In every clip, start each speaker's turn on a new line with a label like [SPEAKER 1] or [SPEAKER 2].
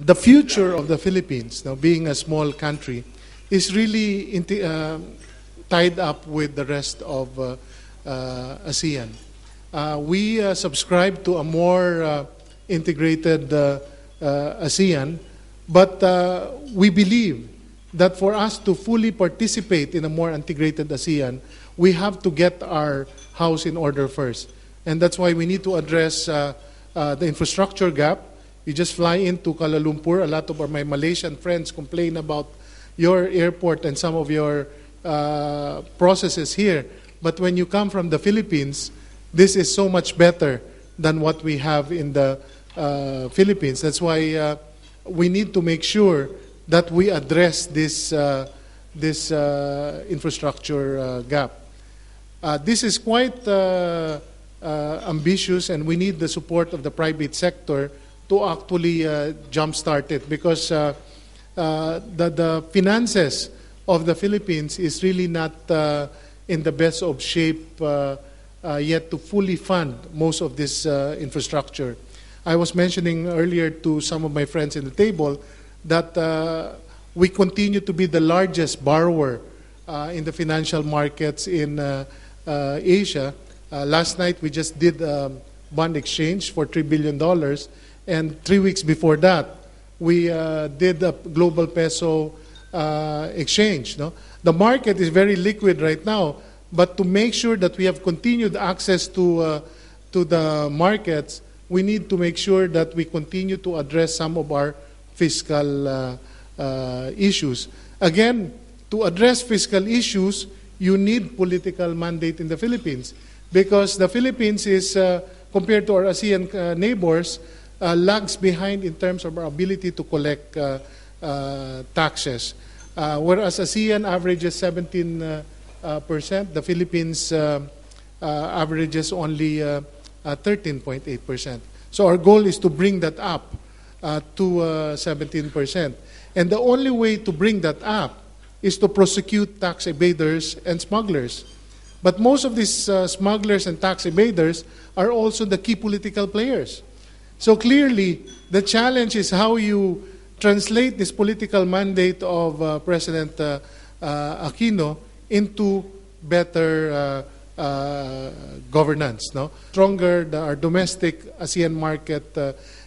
[SPEAKER 1] the future of the Philippines, now being a small country, is really tied up with the rest of ASEAN. We subscribe to a more integrated ASEAN, but we believe that for us to fully participate in a more integrated ASEAN, we have to get our house in order first. And that's why we need to address the infrastructure gap. You just fly into Kuala Lumpur. A lot of my Malaysian friends complain about your airport and some of your processes here. But when you come from the Philippines, this is so much better than what we have in the Philippines. That's why we need to make sure that we address this infrastructure gap. This is quite ambitious, and we need the support of the private sector to actually jumpstart it, because the finances of the Philippines is really not in the best of shape yet to fully fund most of this infrastructure. I was mentioning earlier to some of my friends in the table that we continue to be the largest borrower in the financial markets in Asia. Last night we just did a bond exchange for $3 billion, and 3 weeks before that we did a global peso exchange. No? The market is very liquid right now, but to make sure that we have continued access to the markets, we need to make sure that we continue to address some of our fiscal issues. Again, to address fiscal issues, you need political mandate in the Philippines, because the Philippines is, compared to our ASEAN neighbors, lags behind in terms of our ability to collect taxes. Whereas ASEAN averages 17%, the Philippines averages only 13.8%. So our goal is to bring that up to 17%. And the only way to bring that up is to prosecute tax evaders and smugglers. But most of these smugglers and tax evaders are also the key political players. So clearly, the challenge is how you translate this political mandate of President Aquino into better governance. No? Stronger our domestic ASEAN market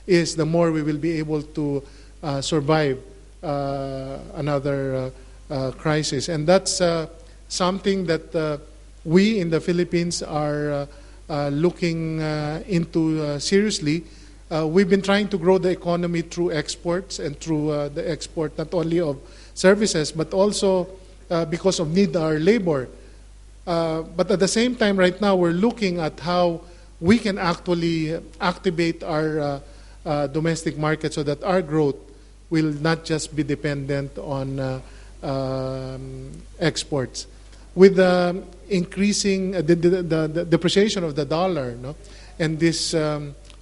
[SPEAKER 1] is, the more we will be able to survive another crisis. And that's something that we in the Philippines are looking into seriously. We've been trying to grow the economy through exports and through the export not only of services, but also because of need our labor. But at the same time, right now, we're looking at how we can actually activate our domestic market so that our growth will not just be dependent on exports. With the increasing the depreciation of the dollar, no? And this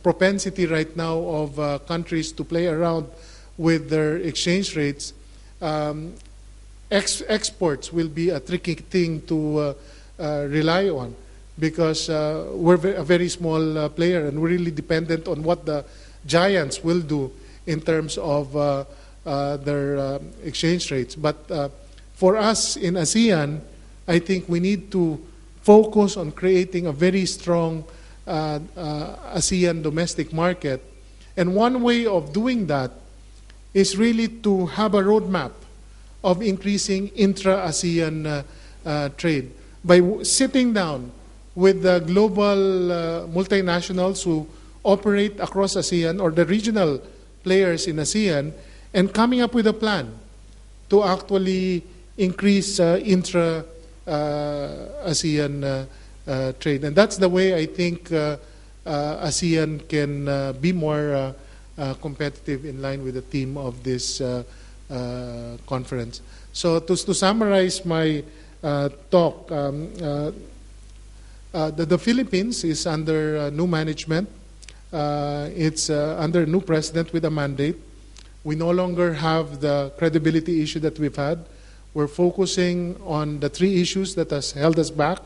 [SPEAKER 1] propensity right now of countries to play around with their exchange rates, exports will be a tricky thing to rely on, because we're a very small player, and we're really dependent on what the giants will do in terms of their exchange rates. But for us in ASEAN, I think we need to focus on creating a very strong ASEAN domestic market. And one way of doing that is really to have a roadmap of increasing intra-ASEAN trade by sitting down with the global multinationals who operate across ASEAN, or the regional players in ASEAN, and coming up with a plan to actually increase intra-ASEAN trade. And that's the way I think ASEAN can be more competitive, in line with the theme of this conference. So to summarize my talk, the Philippines is under new management. It's under a new president with a mandate. We no longer have the credibility issue that we've had. We're focusing on the three issues that has held us back: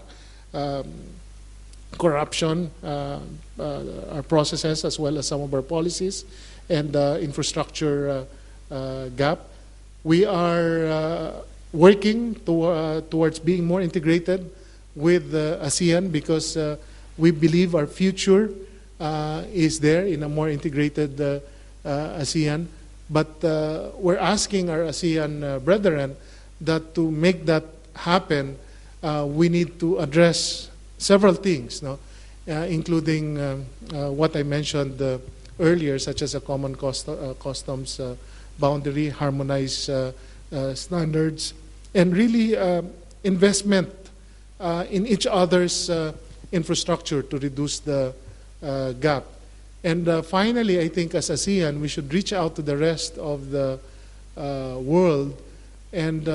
[SPEAKER 1] corruption, our processes, as well as some of our policies, and infrastructure gap. We are working towards being more integrated with ASEAN because we believe our future is there in a more integrated ASEAN. But we're asking our ASEAN brethren that to make that happen, we need to address several things, no? Including what I mentioned earlier, such as a common customs boundary, harmonized standards, and really investment in each other's infrastructure to reduce the gap. And finally, I think as ASEAN, we should reach out to the rest of the world and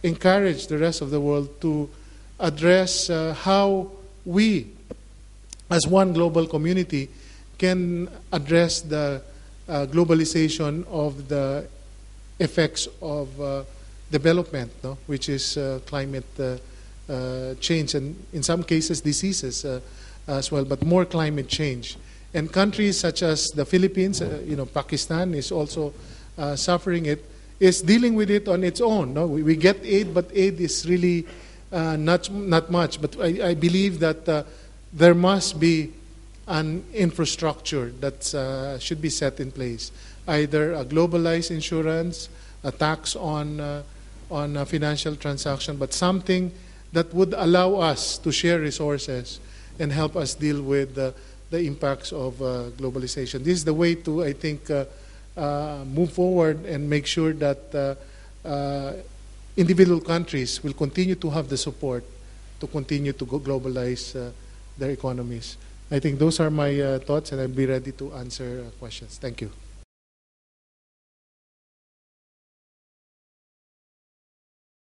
[SPEAKER 1] encourage the rest of the world to address how we, as one global community, can address the globalization of the effects of development, no? Which is climate change, and in some cases diseases as well, but more climate change. And countries such as the Philippines, Pakistan is also suffering it, is dealing with it on its own. No? We get aid, but aid is really not much. But I believe that there must be an infrastructure that should be set in place, either a globalized insurance, a tax on financial transaction, but something that would allow us to share resources and help us deal with the impacts of globalization. This is the way to, I think, move forward and make sure that individual countries will continue to have the support to continue to globalize their economies. I think those are my thoughts, and I'll be ready to answer questions. Thank you.